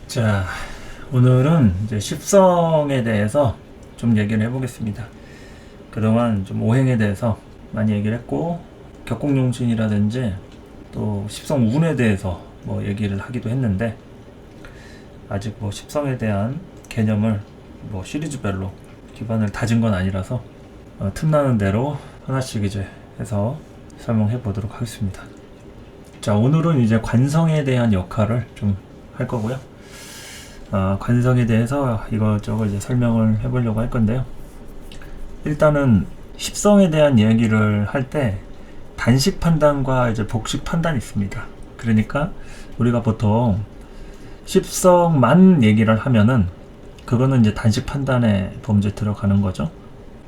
자, 오늘은 이제 십성에 대해서 좀 얘기를 해보겠습니다. 그동안 좀 오행에 대해서 많이 얘기를 했고, 격공용신이라든지 또 십성운에 대해서 뭐 얘기를 하기도 했는데, 아직 뭐 십성에 대한 개념을 뭐 시리즈별로 기반을 다진 건 아니라서 틈나는 대로 하나씩 이제 해서 설명해 보도록 하겠습니다. 자, 오늘은 이제 관성에 대한 역할을 좀 할 거고요. 관성에 대해서 이것저것 이제 설명을 해보려고 할 건데요. 일단은 십성에 대한 이야기를 할 때 단식 판단과 이제 복식 판단이 있습니다. 그러니까 우리가 보통 십성만 얘기를 하면은 그거는 이제 단식 판단의 범죄에 들어가는 거죠.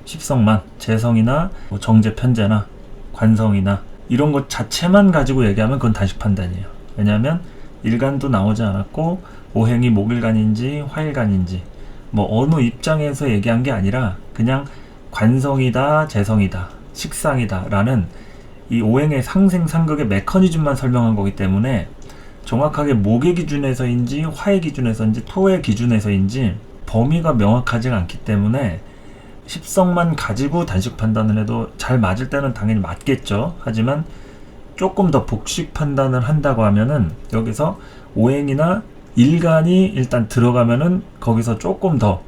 십성만, 재성이나 뭐 정제 편제나 관성이나 이런 것 자체만 가지고 얘기하면 그건 단식 판단이에요. 왜냐하면 일간도 나오지 않았고 오행이 목일간인지 화일간인지 뭐 어느 입장에서 얘기한 게 아니라 그냥 관성이다, 재성이다, 식상이다 라는 이 오행의 상생상극의 메커니즘만 설명한 거기 때문에 정확하게 목의 기준에서인지 화의 기준에서인지 토의 기준에서인지 범위가 명확하지 않기 때문에 십성만 가지고 단식 판단을 해도 잘 맞을 때는 당연히 맞겠죠. 하지만 조금 더 복식 판단을 한다고 하면은 여기서 오행이나 일간이 일단 들어가면은 거기서 조금 더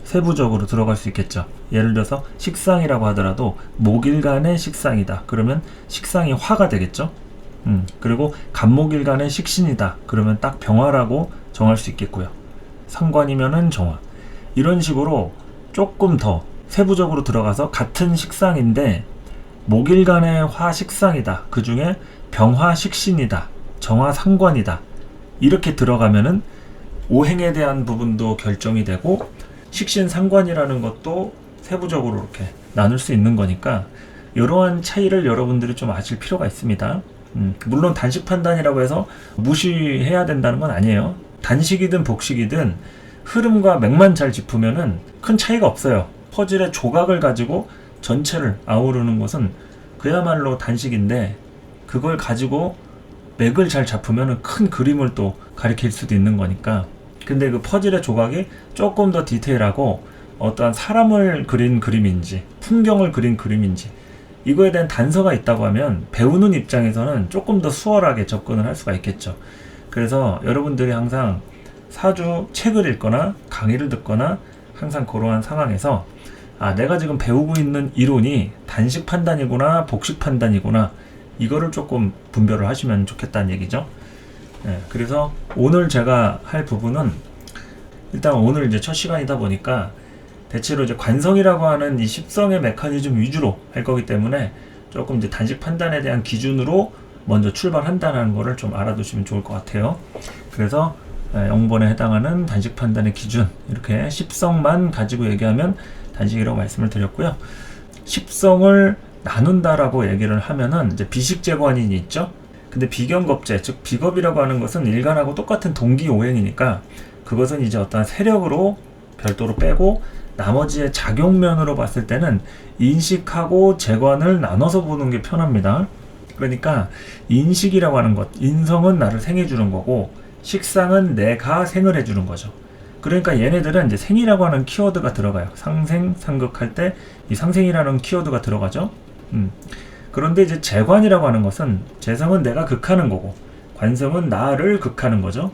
세부적으로 들어갈 수 있겠죠. 예를 들어서 식상이라고 하더라도 목일간의 식상이다. 그러면 식상이 화가 되겠죠. 그리고 간목일간의 식신이다. 그러면 딱 병화라고 정할 수 있겠고요. 상관이면은 정화. 이런 식으로 조금 더 세부적으로 들어가서 같은 식상인데 목일간의 화식상이다. 그 중에 병화식신이다. 정화상관이다. 이렇게 들어가면은 오행에 대한 부분도 결정이 되고 식신상관이라는 것도 세부적으로 이렇게 나눌 수 있는 거니까 이러한 차이를 여러분들이 좀 아실 필요가 있습니다. 물론 단식 판단이라고 해서 무시해야 된다는 건 아니에요. 단식이든 복식이든 흐름과 맥만 잘 짚으면은 큰 차이가 없어요. 퍼즐의 조각을 가지고 전체를 아우르는 것은 그야말로 단식인데 그걸 가지고 맥을 잘 잡으면 큰 그림을 또 가리킬 수도 있는 거니까. 근데 그 퍼즐의 조각이 조금 더 디테일하고 어떠한 사람을 그린 그림인지 풍경을 그린 그림인지 이거에 대한 단서가 있다고 하면 배우는 입장에서는 조금 더 수월하게 접근을 할 수가 있겠죠. 그래서 여러분들이 항상 사주 책을 읽거나 강의를 듣거나 항상 그러한 상황에서 내가 지금 배우고 있는 이론이 단식 판단이구나 복식 판단이구나 이거를 조금 분별을 하시면 좋겠다는 얘기죠. 그래서 오늘 제가 할 부분은 일단 오늘 이제 첫 시간이다 보니까 대체로 이제 관성이라고 하는 이 십성의 메커니즘 위주로 할 거기 때문에 조금 이제 단식 판단에 대한 기준으로 먼저 출발한다는 거를 좀 알아두시면 좋을 것 같아요. 그래서 영번에 해당하는 단식 판단의 기준 이렇게 십성만 가지고 얘기하면 단식이라고 말씀을 드렸고요. 십성을 나눈다라고 얘기를 하면은 이제 비식재관인이 있죠. 근데 비견겁재, 즉 비겁이라고 하는 것은 일간하고 똑같은 동기 오행이니까 그것은 이제 어떤 세력으로 별도로 빼고 나머지의 작용면으로 봤을 때는 인식하고 재관을 나눠서 보는 게 편합니다. 그러니까 인식이라고 하는 것, 인성은 나를 생해주는 거고 식상은 내가 생을 해주는 거죠. 그러니까 얘네들은 이제 생이라고 하는 키워드가 들어가요. 상생, 상극할 때 이 상생이라는 키워드가 들어가죠. 그런데 이제 재관이라고 하는 것은 재성은 내가 극하는 거고 관성은 나를 극하는 거죠.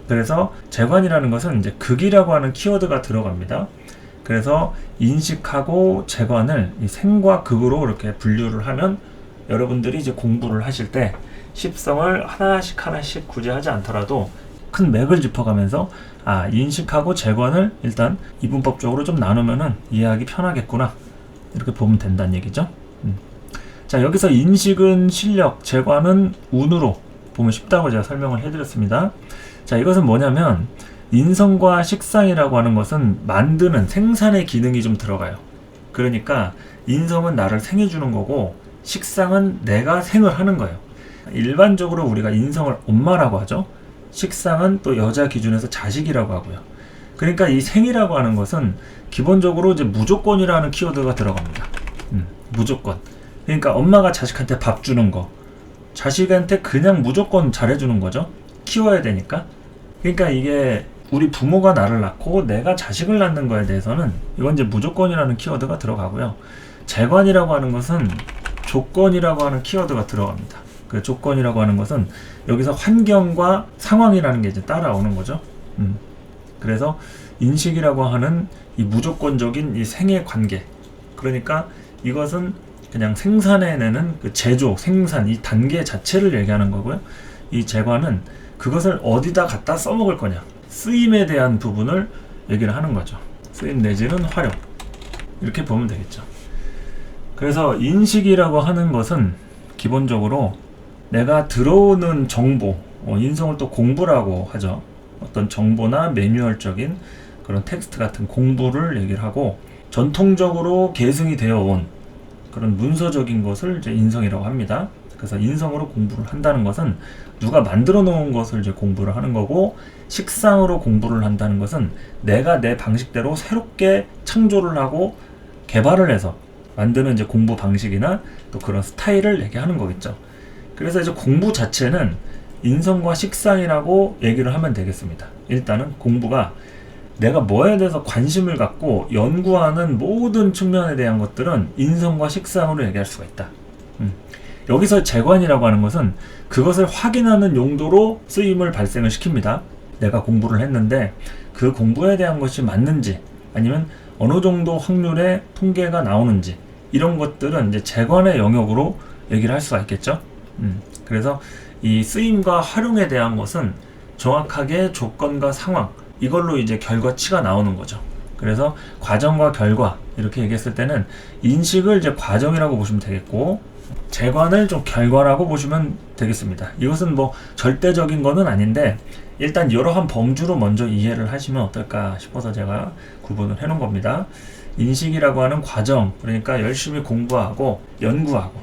그래서 재관이라는 것은 이제 극이라고 하는 키워드가 들어갑니다. 그래서 인식하고 재관을 이 생과 극으로 이렇게 분류를 하면 여러분들이 이제 공부를 하실 때 십성을 하나씩 굳이 하지 않더라도 큰 맥을 짚어가면서 인식하고 재관을 일단 이분법적으로 좀 나누면은 이해하기 편하겠구나 이렇게 보면 된다는 얘기죠. 자, 여기서 인식은 실력, 재관은 운으로 보면 쉽다고 제가 설명을 해드렸습니다. 자, 이것은 뭐냐면 인성과 식상이라고 하는 것은 만드는 생산의 기능이 좀 들어가요. 그러니까 인성은 나를 생해주는 거고 식상은 내가 생을 하는 거예요. 일반적으로 우리가 인성을 엄마라고 하죠. 식상은 또 여자 기준에서 자식이라고 하고요. 그러니까 이 생이라고 하는 것은 기본적으로 이제 무조건이라는 키워드가 들어갑니다. 무조건. 그러니까 엄마가 자식한테 밥 주는 거, 자식한테 그냥 무조건 잘해주는 거죠. 키워야 되니까. 그러니까 이게 우리 부모가 나를 낳고 내가 자식을 낳는 거에 대해서는 이건 이제 무조건이라는 키워드가 들어가고요. 재관이라고 하는 것은 조건이라고 하는 키워드가 들어갑니다. 그 조건이라고 하는 것은 여기서 환경과 상황이라는 게 이제 따라오는 거죠. 그래서 인식이라고 하는 이 무조건적인 이 생애 관계, 그러니까 이것은 그냥 생산해내는 그 제조, 생산 이 단계 자체를 얘기하는 거고요. 이 재관은 그것을 어디다 갖다 써먹을 거냐, 쓰임에 대한 부분을 얘기를 하는 거죠. 쓰임 내지는 활용, 이렇게 보면 되겠죠. 그래서 인식이라고 하는 것은 기본적으로 내가 들어오는 정보, 인성을 또 공부라고 하죠. 어떤 정보나 매뉴얼적인 그런 텍스트 같은 공부를 얘기를 하고, 전통적으로 계승이 되어 온 그런 문서적인 것을 이제 인성이라고 합니다. 그래서 인성으로 공부를 한다는 것은 누가 만들어 놓은 것을 이제 공부를 하는 거고, 식상으로 공부를 한다는 것은 내가 내 방식대로 새롭게 창조를 하고 개발을 해서 만드는 이제 공부 방식이나 또 그런 스타일을 얘기하는 거겠죠. 그래서 이제 공부 자체는 인성과 식상이라고 얘기를 하면 되겠습니다. 일단은 공부가 내가 뭐에 대해서 관심을 갖고 연구하는 모든 측면에 대한 것들은 인성과 식상으로 얘기할 수가 있다. 여기서 재관이라고 하는 것은 그것을 확인하는 용도로 쓰임을 발생을 시킵니다. 내가 공부를 했는데 그 공부에 대한 것이 맞는지, 아니면 어느 정도 확률의 통계가 나오는지, 이런 것들은 이제 재관의 영역으로 얘기를 할 수가 있겠죠. 그래서 이 쓰임과 활용에 대한 것은 정확하게 조건과 상황, 이걸로 이제 결과치가 나오는 거죠. 그래서 과정과 결과 이렇게 얘기했을 때는 인식을 이제 과정이라고 보시면 되겠고, 재관을 좀 결과라고 보시면 되겠습니다. 이것은 뭐 절대적인 거는 아닌데 일단 여러한 범주로 먼저 이해를 하시면 어떨까 싶어서 제가 구분을 해놓은 겁니다. 인식이라고 하는 과정, 그러니까 열심히 공부하고 연구하고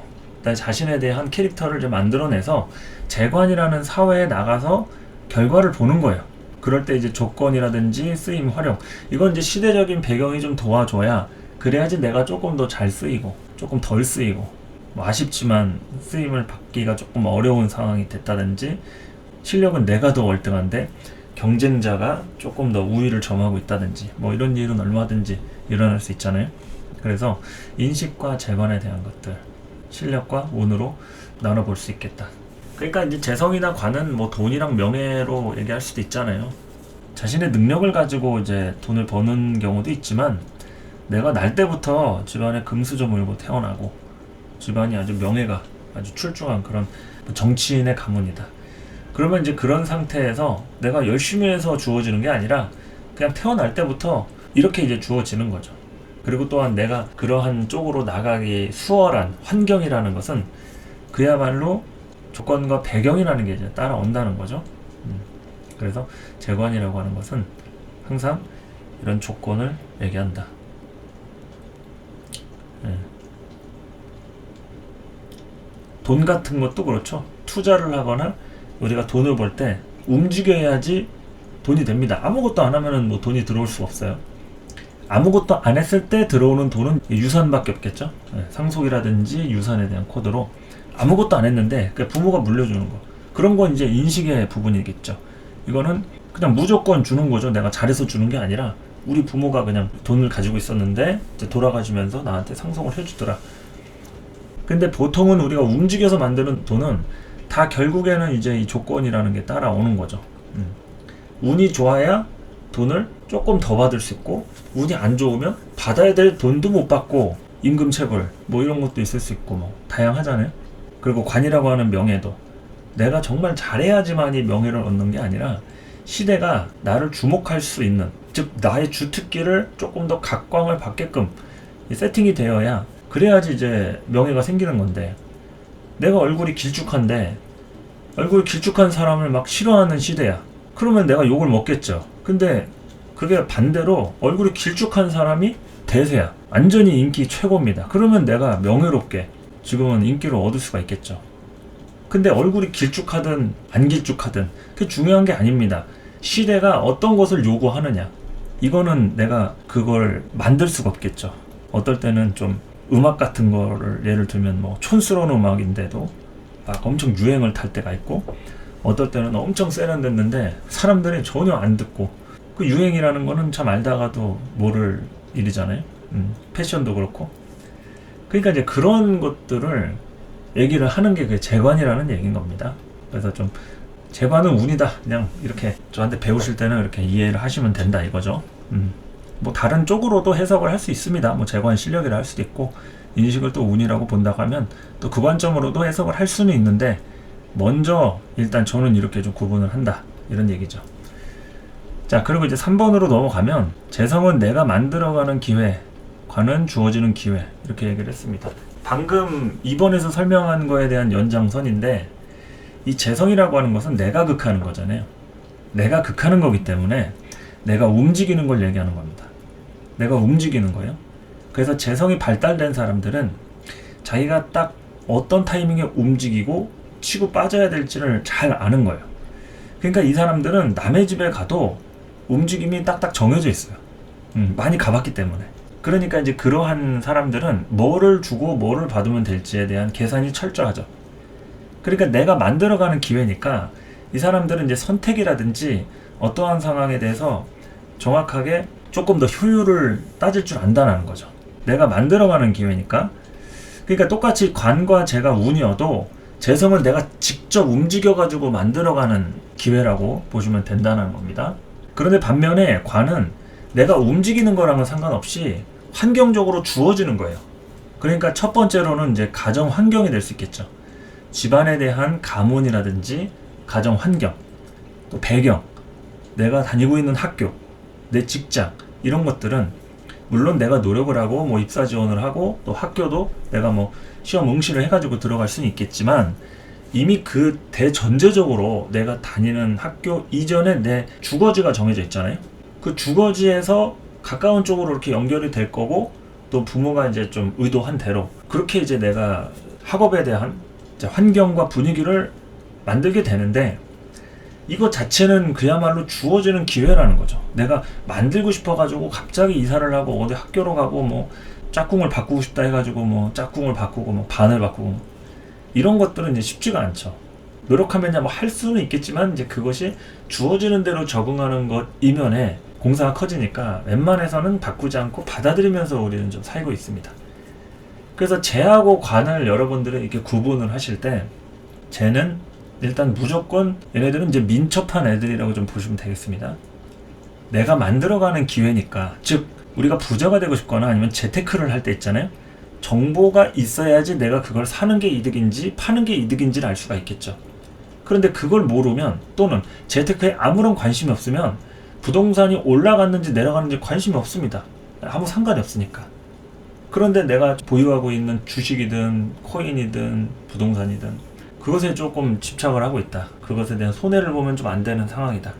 자신에 대한 캐릭터를 좀 만들어내서 재관이라는 사회에 나가서 결과를 보는 거예요. 그럴 때 이제 조건이라든지 쓰임, 활용, 이건 이제 시대적인 배경이 좀 도와줘야, 그래야지 내가 조금 더 잘 쓰이고 조금 덜 쓰이고, 뭐 아쉽지만 쓰임을 받기가 조금 어려운 상황이 됐다든지, 실력은 내가 더 월등한데 경쟁자가 조금 더 우위를 점하고 있다든지, 뭐 이런 일은 얼마든지 일어날 수 있잖아요. 그래서 인식과 재관에 대한 것들, 실력과 운으로 나눠볼 수 있겠다. 그러니까 이제 재성이나 관은 뭐 돈이랑 명예로 얘기할 수도 있잖아요. 자신의 능력을 가지고 이제 돈을 버는 경우도 있지만, 내가 날 때부터 집안에 금수저물고 태어나고 집안이 아주 명예가 아주 출중한 그런 정치인의 가문이다. 그러면 이제 그런 상태에서 내가 열심히 해서 주어지는 게 아니라 그냥 태어날 때부터 이렇게 이제 주어지는 거죠. 그리고 또한 내가 그러한 쪽으로 나가기 수월한 환경이라는 것은 그야말로 조건과 배경이라는 게 이제 따라온다는 거죠. 그래서 재관이라고 하는 것은 항상 이런 조건을 얘기한다. 돈 같은 것도 그렇죠. 투자를 하거나 우리가 돈을 벌 때 움직여야지 돈이 됩니다. 아무것도 안 하면은 뭐 돈이 들어올 수가 없어요. 아무것도 안 했을 때 들어오는 돈은 유산밖에 없겠죠. 상속이라든지 유산에 대한 코드로 아무것도 안 했는데 부모가 물려주는 거, 그런 건 이제 인식의 부분이겠죠. 이거는 그냥 무조건 주는 거죠. 내가 잘해서 주는 게 아니라 우리 부모가 그냥 돈을 가지고 있었는데 이제 돌아가시면서 나한테 상속을 해주더라. 근데 보통은 우리가 움직여서 만드는 돈은 다 결국에는 이제 이 조건이라는 게 따라오는 거죠. 운이 좋아야 돈을 조금 더 받을 수 있고, 운이 안 좋으면 받아야 될 돈도 못 받고 임금체불 뭐 이런 것도 있을 수 있고, 뭐 다양하잖아요. 그리고 관이라고 하는 명예도 내가 정말 잘해야지만이 명예를 얻는 게 아니라 시대가 나를 주목할 수 있는, 즉 나의 주특기를 조금 더 각광을 받게끔 세팅이 되어야, 그래야지 이제 명예가 생기는 건데, 내가 얼굴이 길쭉한데 얼굴이 길쭉한 사람을 막 싫어하는 시대야. 그러면 내가 욕을 먹겠죠. 근데 그게 반대로 얼굴이 길쭉한 사람이 대세야. 완전히 인기 최고입니다. 그러면 내가 명예롭게 지금은 인기를 얻을 수가 있겠죠. 근데 얼굴이 길쭉하든 안 길쭉하든 그게 중요한 게 아닙니다. 시대가 어떤 것을 요구하느냐, 이거는 내가 그걸 만들 수가 없겠죠. 어떨 때는 좀 음악 같은 거를 예를 들면 뭐 촌스러운 음악인데도 막 엄청 유행을 탈 때가 있고, 어떨 때는 엄청 세련됐는데 사람들이 전혀 안 듣고 그 유행이라는 거는 참 알다가도 모를 일이잖아요. 패션도 그렇고. 그러니까 이제 그런 것들을 얘기를 하는 게 그 재관이라는 얘기인 겁니다. 그래서 좀 재관은 운이다. 그냥 이렇게 저한테 배우실 때는 이렇게 이해를 하시면 된다 이거죠. 뭐 다른 쪽으로도 해석을 할 수 있습니다. 뭐 재관 실력이라 할 수도 있고 인식을 또 운이라고 본다고 하면 또 그 관점으로도 해석을 할 수는 있는데 먼저 일단 저는 이렇게 좀 구분을 한다 이런 얘기죠. 자, 그리고 이제 3번으로 넘어가면 재성은 내가 만들어가는 기회, 관은 주어지는 기회 이렇게 얘기를 했습니다. 방금 2번에서 설명한 거에 대한 연장선인데 이 재성이라고 하는 것은 내가 극하는 거잖아요. 내가 극하는 거기 때문에 내가 움직이는 걸 얘기하는 겁니다. 내가 움직이는 거예요. 그래서 재성이 발달된 사람들은 자기가 딱 어떤 타이밍에 움직이고 치고 빠져야 될지를 잘 아는 거예요. 그러니까 이 사람들은 남의 집에 가도 움직임이 딱딱 정해져 있어요. 많이 가봤기 때문에. 그러니까 이제 그러한 사람들은 뭐를 주고 뭐를 받으면 될지에 대한 계산이 철저하죠. 그러니까 내가 만들어가는 기회니까 이 사람들은 이제 선택이라든지 어떠한 상황에 대해서 정확하게 조금 더 효율을 따질 줄 안다는 거죠. 내가 만들어가는 기회니까. 그러니까 똑같이 관과 재가 운이어도 재성은 내가 직접 움직여가지고 만들어가는 기회라고 보시면 된다는 겁니다. 그런데 반면에 관은 내가 움직이는 거랑은 상관없이 환경적으로 주어지는 거예요. 그러니까 첫 번째로는 이제 가정 환경이 될 수 있겠죠. 집안에 대한 가문이라든지 가정 환경, 또 배경, 내가 다니고 있는 학교, 내 직장 이런 것들은 물론 내가 노력을 하고 뭐 입사 지원을 하고 또 학교도 내가 뭐 시험 응시를 해가지고 들어갈 수는 있겠지만 이미 그 대전제적으로 내가 다니는 학교 이전에 내 주거지가 정해져 있잖아요. 그 주거지에서 가까운 쪽으로 이렇게 연결이 될 거고 또 부모가 이제 좀 의도한 대로 그렇게 이제 내가 학업에 대한 이제 환경과 분위기를 만들게 되는데 이거 자체는 그야말로 주어지는 기회라는 거죠. 내가 만들고 싶어가지고 갑자기 이사를 하고 어디 학교로 가고 뭐 짝꿍을 바꾸고 싶다 해가지고 뭐 짝꿍을 바꾸고 뭐 반을 바꾸고 이런 것들은 이제 쉽지가 않죠. 노력하면 뭐 할 수는 있겠지만 이제 그것이 주어지는 대로 적응하는 것 이면에 공사가 커지니까 웬만해서는 바꾸지 않고 받아들이면서 우리는 좀 살고 있습니다. 그래서 재하고 관을 여러분들은 이렇게 구분을 하실 때 재는 일단 무조건 얘네들은 이제 민첩한 애들이라고 좀 보시면 되겠습니다. 내가 만들어가는 기회니까, 즉 우리가 부자가 되고 싶거나 아니면 재테크를 할 때 있잖아요. 정보가 있어야지 내가 그걸 사는 게 이득인지 파는 게 이득인지를 알 수가 있겠죠. 그런데 그걸 모르면 또는 재테크에 아무런 관심이 없으면 부동산이 올라갔는지 내려갔는지 관심이 없습니다. 아무 상관이 없으니까. 그런데 내가 보유하고 있는 주식이든 코인이든 부동산이든 그것에 조금 집착을 하고 있다. 그것에 대한 손해를 보면 좀 안 되는 상황이다.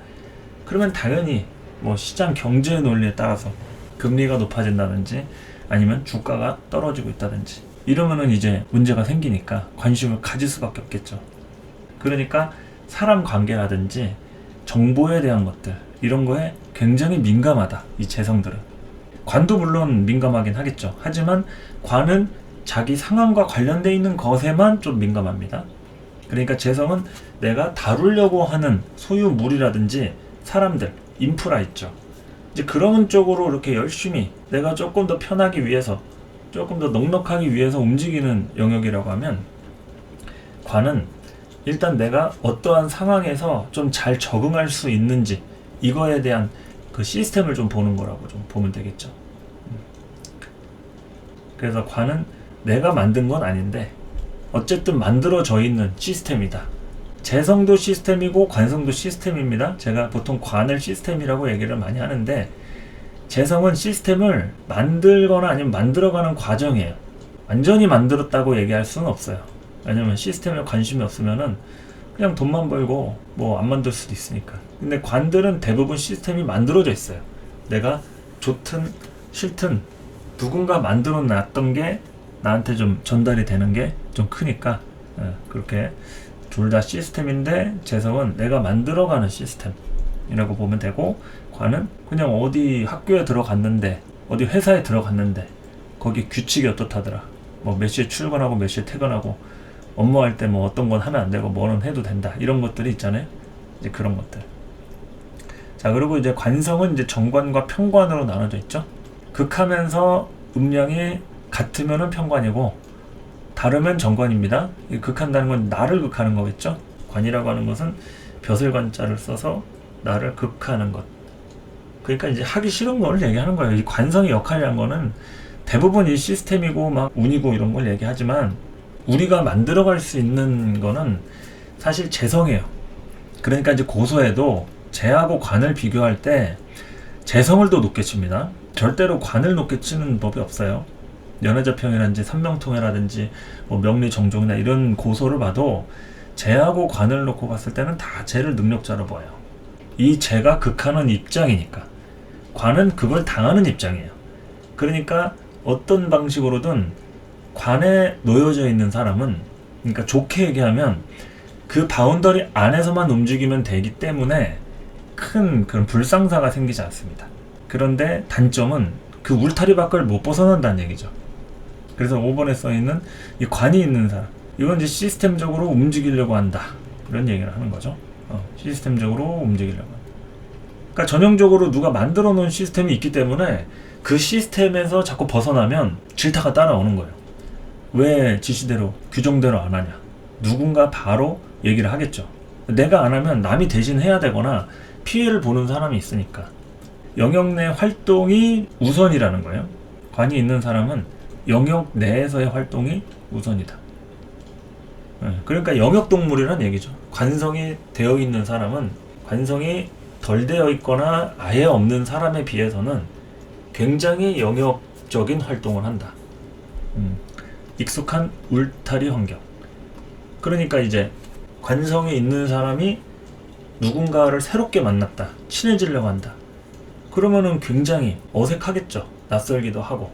그러면 당연히 뭐 시장 경제의 논리에 따라서 금리가 높아진다든지 아니면 주가가 떨어지고 있다든지 이러면은 이제 문제가 생기니까 관심을 가질 수밖에 없겠죠. 그러니까 사람 관계라든지 정보에 대한 것들 이런 거에 굉장히 민감하다. 이 재성들은. 관도 물론 민감하긴 하겠죠. 하지만 관은 자기 상황과 관련되어 있는 것에만 좀 민감합니다. 그러니까 재성은 내가 다루려고 하는 소유물이라든지 사람들, 인프라 있죠. 이제 그런 쪽으로 이렇게 열심히 내가 조금 더 편하기 위해서 조금 더 넉넉하기 위해서 움직이는 영역이라고 하면 관은 일단 내가 어떠한 상황에서 좀 잘 적응할 수 있는지 이거에 대한 그 시스템을 좀 보는 거라고 좀 보면 되겠죠. 그래서 관은 내가 만든 건 아닌데 어쨌든 만들어져 있는 시스템이다. 재성도 시스템이고 관성도 시스템입니다. 제가 보통 관을 시스템이라고 얘기를 많이 하는데 재성은 시스템을 만들거나 아니면 만들어가는 과정이에요. 완전히 만들었다고 얘기할 수는 없어요. 왜냐면 시스템에 관심이 없으면은 그냥 돈만 벌고 뭐 안 만들 수도 있으니까. 근데 관들은 대부분 시스템이 만들어져 있어요. 내가 좋든 싫든 누군가 만들어 놨던 게 나한테 좀 전달이 되는 게 좀 크니까 그렇게 둘 다 시스템인데 재성은 내가 만들어가는 시스템이라고 보면 되고 관은 그냥 어디 학교에 들어갔는데 어디 회사에 들어갔는데 거기 규칙이 어떻다더라. 뭐 몇 시에 출근하고 몇 시에 퇴근하고 업무할 때 뭐 어떤 건 하면 안 되고 뭐는 해도 된다. 이런 것들이 있잖아요. 이제 그런 것들. 자, 그리고 이제 관성은 이제 정관과 편관으로 나눠져 있죠. 극하면서 음량이 같으면은 편관이고 다르면 정관입니다. 이 극한다는 건 나를 극하는 거겠죠. 관이라고 하는 것은 벼슬관자를 써서 나를 극하는 것. 그러니까 이제 하기 싫은 걸 얘기하는 거예요. 이 관성의 역할이란 거는 대부분 이 시스템이고 막 운이고 이런 걸 얘기하지만 우리가 만들어갈 수 있는 거는 사실 재성이에요. 그러니까 이제 고소에도 재하고 관을 비교할 때 재성을 더 높게 칩니다. 절대로 관을 높게 치는 법이 없어요. 연회자평이라든지 삼명통해라든지 뭐 명리정종이나 이런 고소를 봐도 재하고 관을 놓고 봤을 때는 다 재를 능력자로 보여요. 이 재가 극하는 입장이니까 관은 그걸 당하는 입장이에요. 그러니까 어떤 방식으로든 관에 놓여져 있는 사람은, 그러니까 좋게 얘기하면 그 바운더리 안에서만 움직이면 되기 때문에 큰 그런 불상사가 생기지 않습니다. 그런데 단점은 그 울타리 밖을 못 벗어난다는 얘기죠. 그래서 5번에 써있는 이 관이 있는 사람, 이건 이제 시스템적으로 움직이려고 한다, 이런 얘기를 하는 거죠. 시스템적으로 움직이려고 한다. 그러니까 전형적으로 누가 만들어 놓은 시스템이 있기 때문에 그 시스템에서 자꾸 벗어나면 질타가 따라오는 거예요. 왜 지시대로 규정대로 안 하냐, 누군가 바로 얘기를 하겠죠. 내가 안 하면 남이 대신 해야 되거나 피해를 보는 사람이 있으니까. 영역 내 활동이 우선이라는 거예요. 관이 있는 사람은 영역 내에서의 활동이 우선이다. 그러니까 영역동물이란 얘기죠. 관성이 되어 있는 사람은, 관성이 덜 되어 있거나 아예 없는 사람에 비해서는 굉장히 영역적인 활동을 한다. 익숙한 울타리 환경. 그러니까 이제 관성이 있는 사람이 누군가를 새롭게 만났다, 친해지려고 한다, 그러면은 굉장히 어색하겠죠. 낯설기도 하고.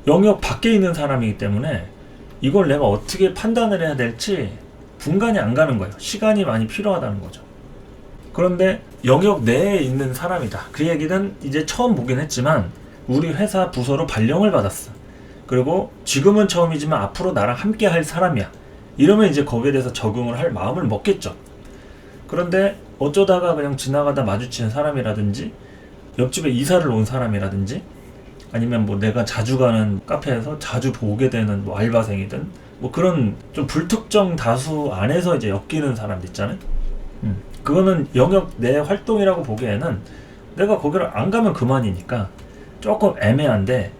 영역 밖에 있는 사람이기 때문에 이걸 내가 어떻게 판단을 해야 될지 분간이 안 가는 거예요. 시간이 많이 필요하다는 거죠. 그런데 영역 내에 있는 사람이다, 그 얘기는 이제 처음 보긴 했지만 우리 회사 부서로 발령을 받았어. 그리고 지금은 처음이지만 앞으로 나랑 함께 할 사람이야. 이러면 이제 거기에 대해서 적응을 할 마음을 먹겠죠. 그런데 어쩌다가 그냥 지나가다 마주친 사람이라든지 옆집에 이사를 온 사람이라든지 아니면 뭐 내가 자주 가는 카페에서 자주 보게 되는 뭐 알바생이든 뭐 그런 좀 불특정 다수 안에서 이제 엮이는 사람들 있잖아요. 그거는 영역 내 활동이라고 보기에는 내가 거기를 안 가면 그만이니까 조금 애매한데,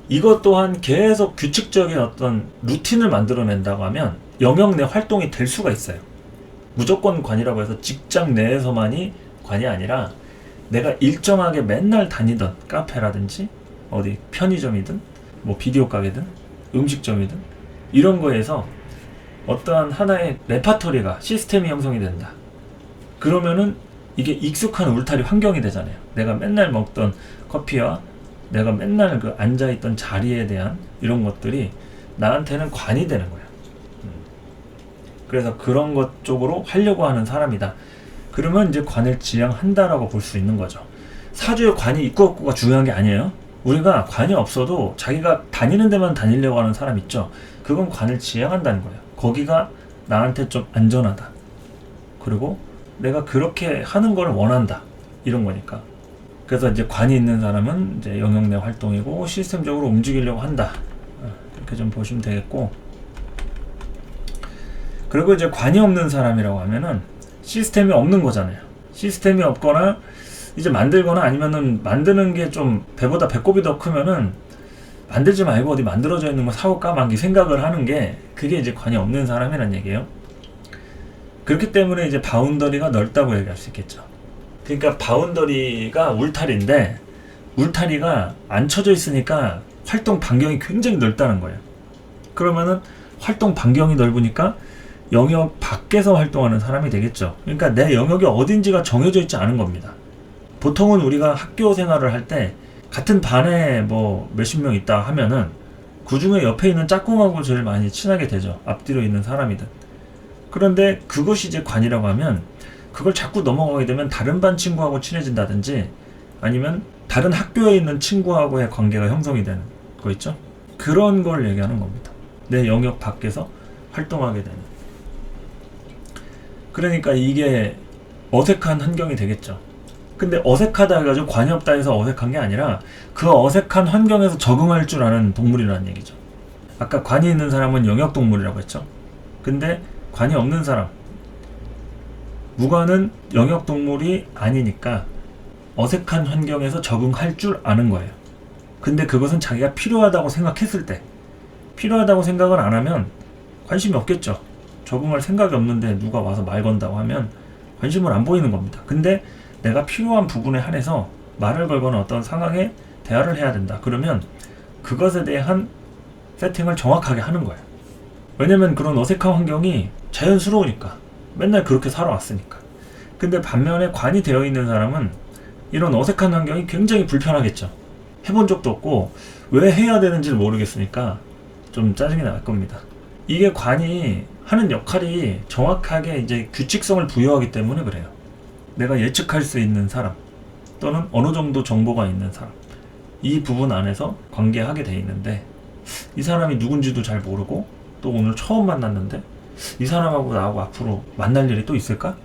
이것 또한 계속 규칙적인 어떤 루틴을 만들어낸다고 하면 영역 내 활동이 될 수가 있어요. 무조건 관이라고 해서 직장 내에서만이 관이 아니라 내가 일정하게 맨날 다니던 카페라든지 어디 편의점이든 뭐 비디오 가게든 음식점이든 이런 거에서 어떠한 하나의 레파토리가, 시스템이 형성이 된다. 그러면은 이게 익숙한 울타리 환경이 되잖아요. 내가 맨날 먹던 커피와 내가 맨날 그 앉아있던 자리에 대한 이런 것들이 나한테는 관이 되는 거야. 그래서 그런 것 쪽으로 하려고 하는 사람이다. 그러면 이제 관을 지향한다라고 볼 수 있는 거죠. 사주에 관이 있고 없고가 중요한 게 아니에요. 우리가 관이 없어도 자기가 다니는 데만 다니려고 하는 사람 있죠. 그건 관을 지향한다는 거예요. 거기가 나한테 좀 안전하다, 그리고 내가 그렇게 하는 걸 원한다, 이런 거니까. 그래서 이제 관이 있는 사람은 이제 영역 내 활동이고 시스템적으로 움직이려고 한다, 이렇게 좀 보시면 되겠고. 그리고 이제 관이 없는 사람이라고 하면은 시스템이 없는 거잖아요. 시스템이 없거나 이제 만들거나 아니면은 만드는 게 좀 배보다 배꼽이 더 크면은 만들지 말고 어디 만들어져 있는 거 사올까 막 이 생각을 하는 게, 그게 이제 관이 없는 사람이란 얘기예요. 그렇기 때문에 이제 바운더리가 넓다고 얘기할 수 있겠죠. 그러니까 바운더리가 울타리인데 울타리가 안 쳐져 있으니까 활동 반경이 굉장히 넓다는 거예요. 그러면은 활동 반경이 넓으니까 영역 밖에서 활동하는 사람이 되겠죠. 그러니까 내 영역이 어딘지가 정해져 있지 않은 겁니다. 보통은 우리가 학교 생활을 할 때 같은 반에 뭐 몇십 명 있다 하면은 그 중에 옆에 있는 짝꿍하고 제일 많이 친하게 되죠. 앞뒤로 있는 사람이든. 그런데 그것이 이제 관이라고 하면 그걸 자꾸 넘어가게 되면 다른 반 친구하고 친해진다든지 아니면 다른 학교에 있는 친구하고의 관계가 형성이 되는 거 있죠. 그런 걸 얘기하는 겁니다. 내 영역 밖에서 활동하게 되는. 그러니까 이게 어색한 환경이 되겠죠. 근데 어색하다 해가지고 관이 없다 해서 어색한 게 아니라 그 어색한 환경에서 적응할 줄 아는 동물이라는 얘기죠. 아까 관이 있는 사람은 영역동물이라고 했죠. 근데 관이 없는 사람, 무관은 영역동물이 아니니까 어색한 환경에서 적응할 줄 아는 거예요. 근데 그것은 자기가 필요하다고 생각했을 때, 필요하다고 생각을 안 하면 관심이 없겠죠. 적응할 생각이 없는데 누가 와서 말 건다고 하면 관심을 안 보이는 겁니다. 근데 내가 필요한 부분에 한해서 말을 걸거나 어떤 상황에 대화를 해야 된다. 그러면 그것에 대한 세팅을 정확하게 하는 거예요. 왜냐면 그런 어색한 환경이 자연스러우니까. 맨날 그렇게 살아왔으니까. 근데 반면에 관이 되어 있는 사람은 이런 어색한 환경이 굉장히 불편하겠죠. 해본 적도 없고 왜 해야 되는지를 모르겠으니까 좀 짜증이 날 겁니다. 이게 관이 하는 역할이 정확하게 이제 규칙성을 부여하기 때문에 그래요. 내가 예측할 수 있는 사람 또는 어느 정도 정보가 있는 사람, 이 부분 안에서 관계하게 돼 있는데 이 사람이 누군지도 잘 모르고 또 오늘 처음 만났는데 이 사람하고 나하고 앞으로 만날 일이 또 있을까?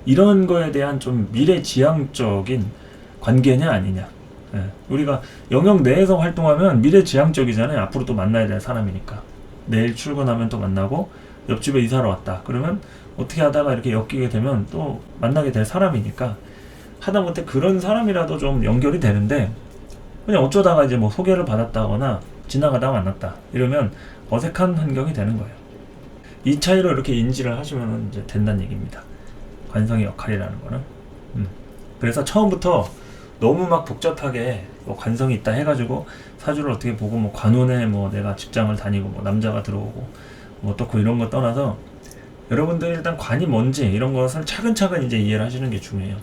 이런 거에 대한 좀 미래지향적인 관계냐 아니냐. 우리가 영역 내에서 활동하면 미래지향적이잖아요. 앞으로 또 만나야 될 사람이니까. 내일 출근하면 또 만나고 옆집에 이사를 왔다. 그러면 어떻게 하다가 이렇게 엮이게 되면 또 만나게 될 사람이니까 하다못해 그런 사람이라도 좀 연결이 되는데 그냥 어쩌다가 이제 뭐 소개를 받았다거나 지나가다 만났다. 이러면 어색한 환경이 되는 거예요. 이 차이로 이렇게 인지를 하시면 이제 된다는 얘기입니다. 관성의 역할이라는 거는. 그래서 처음부터 너무 막 복잡하게 뭐 관성이 있다 해가지고 사주를 어떻게 보고 뭐 관운에 뭐 내가 직장을 다니고 뭐 남자가 들어오고 뭐 어떻고 이런 거 떠나서 여러분들 일단 관이 뭔지 이런 것을 차근차근 이제 이해를 하시는 게 중요해요.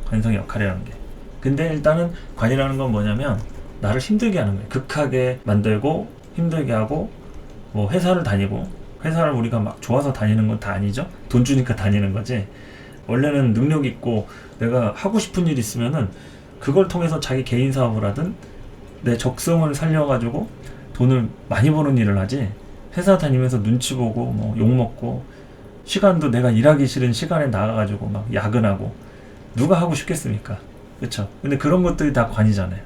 관성의 역할이라는 게. 근데 일단은 관이라는 건 뭐냐면 나를 힘들게 하는 거예요. 극하게 만들고 힘들게 하고 뭐 회사를 다니고 회사를 우리가 막 좋아서 다니는 건 다 아니죠. 돈 주니까 다니는 거지. 원래는 능력 있고 내가 하고 싶은 일 있으면은 그걸 통해서 자기 개인 사업을 하든 내 적성을 살려가지고 돈을 많이 버는 일을 하지. 회사 다니면서 눈치 보고 뭐 욕먹고 시간도 내가 일하기 싫은 시간에 나가가지고 막 야근하고 누가 하고 싶겠습니까? 그쵸? 근데 그런 것들이 다 관이잖아요.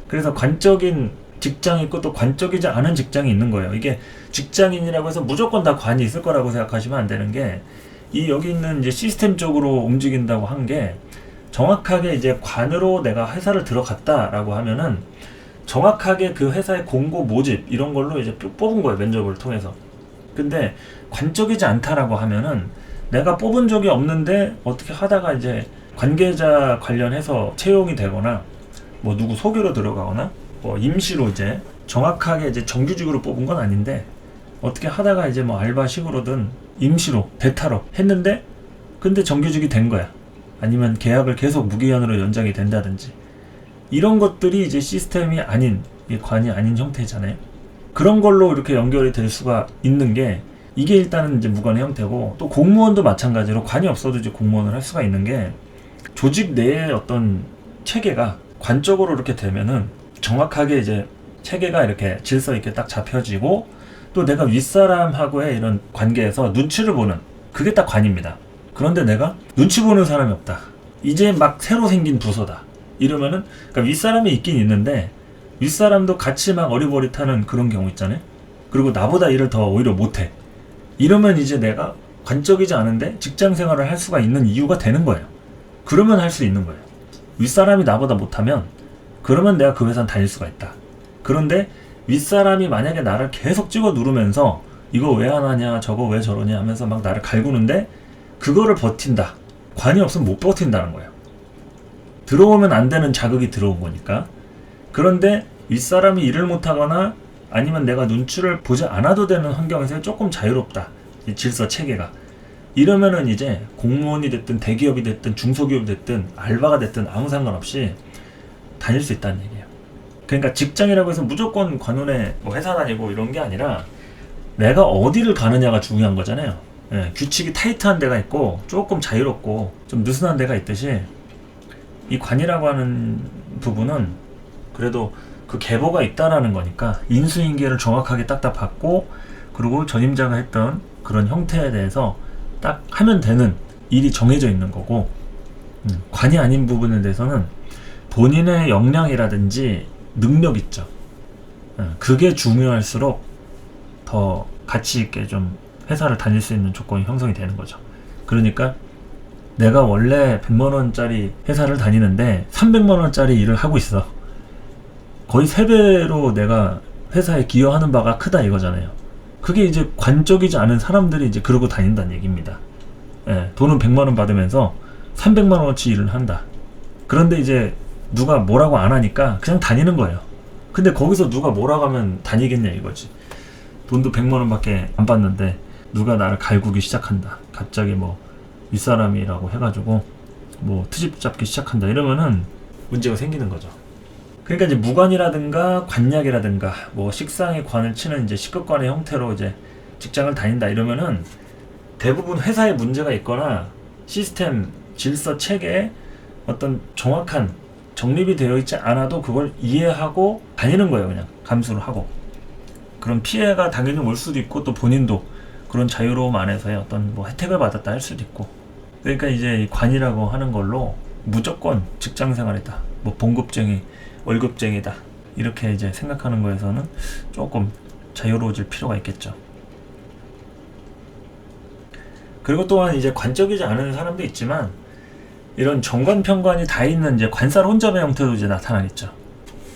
그래서 관적인 직장이 있고 또 관적이지 않은 직장이 있는 거예요. 이게 직장인이라고 해서 무조건 다 관이 있을 거라고 생각하시면 안 되는 게 이 여기 있는 이제 시스템적으로 움직인다고 한 게 정확하게 이제 관으로 내가 회사를 들어갔다라고 하면은 정확하게 그 회사의 공고 모집 이런 걸로 이제 뽑은 거예요. 면접을 통해서. 근데 관적이지 않다라고 하면은 내가 뽑은 적이 없는데 어떻게 하다가 이제 관계자 관련해서 채용이 되거나 뭐 누구 소개로 들어가거나 뭐 임시로 이제 정확하게 이제 정규직으로 뽑은 건 아닌데 어떻게 하다가 이제 뭐 알바식으로든 임시로 대타로 했는데 근데 정규직이 된 거야. 아니면 계약을 계속 무기한으로 연장이 된다든지 이런 것들이 이제 시스템이 아닌 관이 아닌 형태잖아요. 그런 걸로 이렇게 연결이 될 수가 있는 게 이게 일단은 이제 무관의 형태고 또 공무원도 마찬가지로 관이 없어도 이제 공무원을 할 수가 있는 게 조직 내의 어떤 체계가 관적으로 이렇게 되면은 정확하게 이제 체계가 이렇게 질서 있게 딱 잡혀지고 또 내가 윗사람하고의 이런 관계에서 눈치를 보는 그게 딱 관입니다. 그런데 내가 눈치 보는 사람이 없다. 이제 막 새로 생긴 부서다. 이러면은 그러니까 윗사람이 있긴 있는데 윗사람도 같이 막 어리버리타는 그런 경우 있잖아요. 그리고 나보다 일을 더 오히려 못해. 이러면 이제 내가 관적이지 않은데 직장 생활을 할 수가 있는 이유가 되는 거예요. 그러면 할 수 있는 거예요. 윗사람이 나보다 못하면 그러면 내가 그 회사는 다닐 수가 있다. 그런데 윗사람이 만약에 나를 계속 찍어 누르면서 이거 왜 안 하냐 저거 왜 저러냐 하면서 막 나를 갈구는데 그거를 버틴다. 관이 없으면 못 버틴다는 거예요. 들어오면 안 되는 자극이 들어온 거니까. 그런데 윗사람이 일을 못하거나 아니면 내가 눈치를 보지 않아도 되는 환경에서 조금 자유롭다. 이 질서 체계가. 이러면은 이제 공무원이 됐든 대기업이 됐든 중소기업이 됐든 알바가 됐든 아무 상관없이 다닐 수 있다는 얘기예요. 그러니까 직장이라고 해서 무조건 관운에 뭐 회사 다니고 이런 게 아니라 내가 어디를 가느냐가 중요한 거잖아요. 예, 규칙이 타이트한 데가 있고 조금 자유롭고 좀 느슨한 데가 있듯이 이 관이라고 하는 부분은 그래도 그 계보가 있다라는 거니까 인수인계를 정확하게 딱딱 받고 그리고 전임자가 했던 그런 형태에 대해서 딱 하면 되는 일이 정해져 있는 거고 관이 아닌 부분에 대해서는 본인의 역량이라든지 능력 있죠. 그게 중요할수록 더 가치 있게 좀 회사를 다닐 수 있는 조건이 형성이 되는 거죠. 그러니까 내가 원래 100만원짜리 회사를 다니는데 300만원짜리 일을 하고 있어. 거의 3배로 내가 회사에 기여하는 바가 크다 이거잖아요. 그게 이제 관적이지 않은 사람들이 이제 그러고 다닌다는 얘기입니다. 돈은 100만원 받으면서 300만원어치 일을 한다. 그런데 이제 누가 뭐라고 안 하니까 그냥 다니는 거예요. 근데 거기서 누가 뭐라고 하면 다니겠냐 이거지. 돈도 100만원 밖에 안 받는데 누가 나를 갈구기 시작한다. 갑자기 뭐 윗사람이라고 해가지고 뭐 트집 잡기 시작한다 이러면은 문제가 생기는 거죠. 그러니까 이제 무관이라든가 관약이라든가 뭐 식상의 관을 치는 이제 식급관의 형태로 이제 직장을 다닌다 이러면은 대부분 회사에 문제가 있거나 시스템, 질서, 체계에 어떤 정확한 정립이 되어 있지 않아도 그걸 이해하고 다니는 거예요. 그냥 감수를 하고. 그런 피해가 당연히 올 수도 있고 또 본인도 그런 자유로움 안에서의 어떤 뭐 혜택을 받았다 할 수도 있고. 그러니까 이제 이 관이라고 하는 걸로 무조건 직장생활이다. 뭐 봉급쟁이, 월급쟁이다. 이렇게 이제 생각하는 거에서는 조금 자유로워질 필요가 있겠죠. 그리고 또한 이제 관적이지 않은 사람도 있지만 이런 정관, 편관이 다 있는 이제 관살 혼잡의 형태도 이제 나타나겠죠.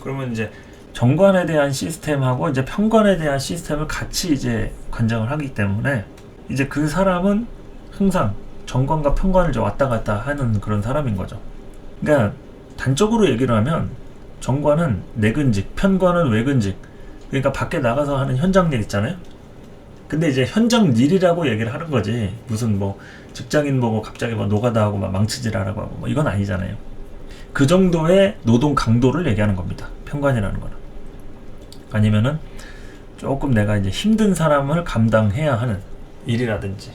그러면 이제 정관에 대한 시스템하고 이제 편관에 대한 시스템을 같이 이제 관장을 하기 때문에 이제 그 사람은 항상 정관과 편관을 이제 왔다 갔다 하는 그런 사람인 거죠. 그러니까 단적으로 얘기를 하면 정관은 내근직, 편관은 외근직. 그러니까 밖에 나가서 하는 현장 일 있잖아요. 근데 이제 현장 일이라고 얘기를 하는 거지. 무슨 뭐 직장인 보고 갑자기 막 노가다 하고 막 망치질하라고 하고 뭐 이건 아니잖아요. 그 정도의 노동 강도를 얘기하는 겁니다. 편관이라는 거는. 아니면은 조금 내가 이제 힘든 사람을 감당해야 하는 일이라든지.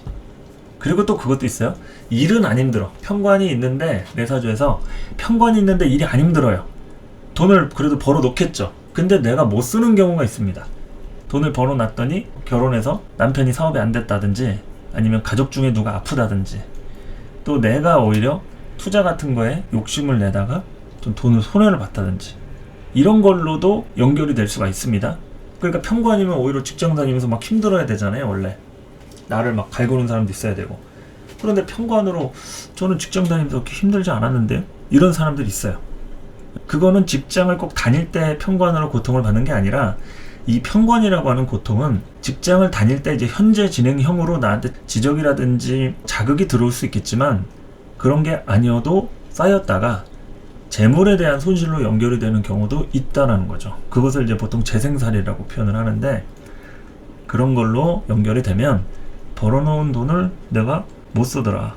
그리고 또 그것도 있어요. 일은 안 힘들어. 편관이 있는데 내 사주에서 편관이 있는데 일이 안 힘들어요. 돈을 그래도 벌어 놓겠죠. 근데 내가 못 쓰는 경우가 있습니다. 돈을 벌어놨더니 결혼해서 남편이 사업이 안 됐다든지 아니면 가족 중에 누가 아프다든지 또 내가 오히려 투자 같은 거에 욕심을 내다가 좀 돈을 손해를 봤다든지 이런 걸로도 연결이 될 수가 있습니다. 그러니까 편관이면 오히려 직장 다니면서 막 힘들어야 되잖아요. 원래 나를 막 갈구는 사람도 있어야 되고. 그런데 편관으로 저는 직장 다니면서 그렇게 힘들지 않았는데 이런 사람들이 있어요. 그거는 직장을 꼭 다닐 때 편관으로 고통을 받는 게 아니라 이 편관이라고 하는 고통은 직장을 다닐 때 이제 현재 진행형으로 나한테 지적이라든지 자극이 들어올 수 있겠지만 그런 게 아니어도 쌓였다가 재물에 대한 손실로 연결이 되는 경우도 있다는 거죠. 그것을 이제 보통 재생살이라고 표현을 하는데 그런 걸로 연결이 되면 벌어놓은 돈을 내가 못 쓰더라.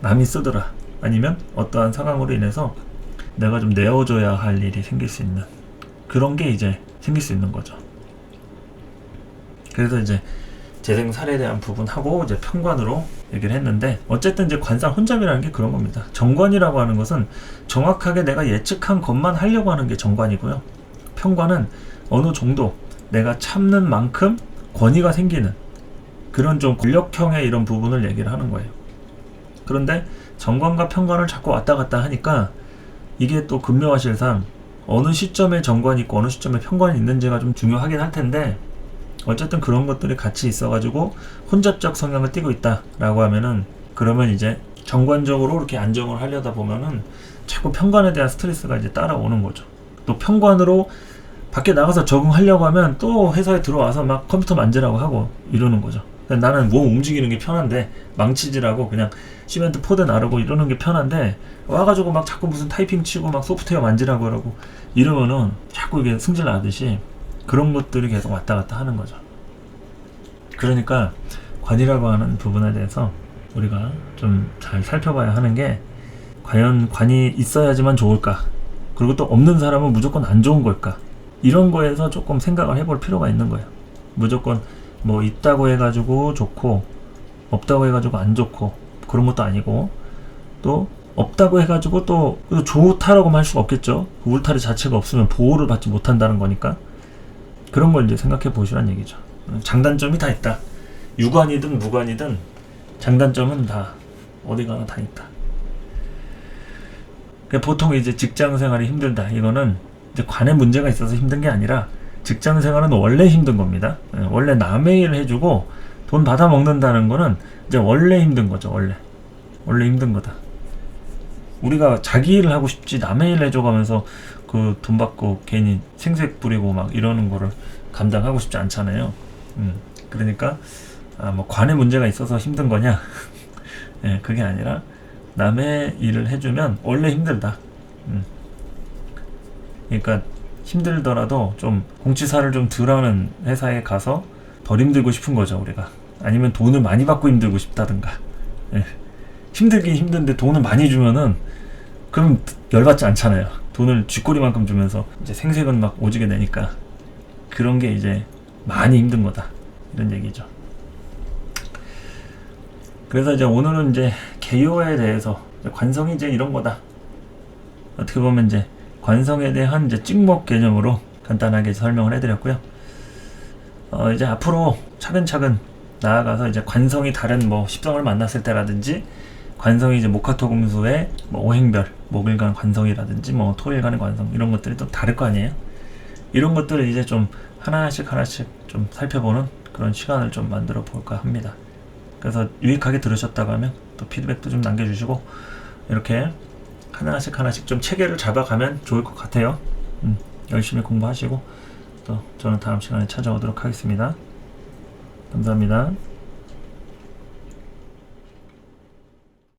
남이 쓰더라. 아니면 어떠한 상황으로 인해서 내가 좀 내어줘야 할 일이 생길 수 있는 그런 게 이제 생길 수 있는 거죠. 그래서 이제 재생살에 대한 부분하고 이제 편관으로 얘기를 했는데 어쨌든 이제 관살 혼잡이라는 게 그런 겁니다. 정관이라고 하는 것은 정확하게 내가 예측한 것만 하려고 하는 게 정관이고요. 편관은 어느 정도 내가 참는 만큼 권위가 생기는 그런 좀 권력형의 이런 부분을 얘기를 하는 거예요. 그런데 정관과 편관을 자꾸 왔다 갔다 하니까 이게 또 금묘화실상 어느 시점에 정관이 있고 어느 시점에 편관이 있는지가 좀 중요하긴 할 텐데 어쨌든 그런 것들이 같이 있어가지고 혼잡적 성향을 띠고 있다라고 하면은 그러면 이제 정관적으로 이렇게 안정을 하려다 보면은 자꾸 편관에 대한 스트레스가 이제 따라오는 거죠. 또 편관으로 밖에 나가서 적응하려고 하면 또 회사에 들어와서 막 컴퓨터 만지라고 하고 이러는 거죠. 나는 몸 움직이는 게 편한데 망치질하고 그냥 시멘트 포대 나르고 이러는 게 편한데 와가지고 막 자꾸 무슨 타이핑 치고 막 소프트웨어 만지라고 그러고 이러면은 자꾸 이게 승질 나듯이 그런 것들이 계속 왔다 갔다 하는 거죠. 그러니까 관이라고 하는 부분에 대해서 우리가 좀 잘 살펴봐야 하는 게 과연 관이 있어야지만 좋을까? 그리고 또 없는 사람은 무조건 안 좋은 걸까? 이런 거에서 조금 생각을 해볼 필요가 있는 거예요. 무조건 뭐 있다고 해가지고 좋고 없다고 해가지고 안 좋고 그런 것도 아니고 또 없다고 해가지고 또 좋다라고만 할 수가 없겠죠. 울타리 자체가 없으면 보호를 받지 못한다는 거니까 그런 걸 이제 생각해 보시란 얘기죠. 장단점이 다 있다. 유관이든 무관이든 장단점은 다 어디 가나 다 있다. 보통 이제 직장 생활이 힘들다. 이거는 이제 관에 문제가 있어서 힘든 게 아니라 직장 생활은 원래 힘든 겁니다. 원래 남의 일 해주고 돈 받아 먹는다는 거는 이제 원래 힘든 거죠. 원래 힘든 거다. 우리가 자기 일을 하고 싶지 남의 일 해줘가면서 그 돈 받고 괜히 생색 부리고 막 이러는 거를 감당하고 싶지 않잖아요. 그러니까 뭐 관에 문제가 있어서 힘든 거냐? 예, 그게 아니라 남의 일을 해주면 원래 힘들다. 그러니까 힘들더라도 좀 공치사를 좀 덜하는 회사에 가서 덜 힘들고 싶은 거죠, 우리가. 아니면 돈을 많이 받고 힘들고 싶다든가. 예. 힘들긴 힘든데 돈을 많이 주면은 그럼 열받지 않잖아요. 돈을 쥐꼬리만큼 주면서 이제 생색은 막 오지게 내니까 그런 게 이제 많이 힘든 거다. 이런 얘기죠. 그래서 이제 오늘은 이제 개요에 대해서 관성이 이제 이런 거다. 어떻게 보면 이제 관성에 대한 이제 찍먹 개념으로 간단하게 설명을 해드렸고요. 이제 앞으로 차근차근 나아가서 이제 관성이 다른 뭐 십성을 만났을 때라든지 관성이 이제 목화토금수의 뭐 오행별, 목일 간 관성이라든지 뭐 토일 간의 관성 이런 것들이 또 다를 거 아니에요. 이런 것들을 이제 좀 하나씩 좀 살펴보는 그런 시간을 좀 만들어 볼까 합니다. 그래서 유익하게 들으셨다고 하면 또 피드백도 좀 남겨주시고 이렇게 하나씩 좀 체계를 잡아가면 좋을 것 같아요. 열심히 공부하시고 또 저는 다음 시간에 찾아오도록 하겠습니다. 감사합니다.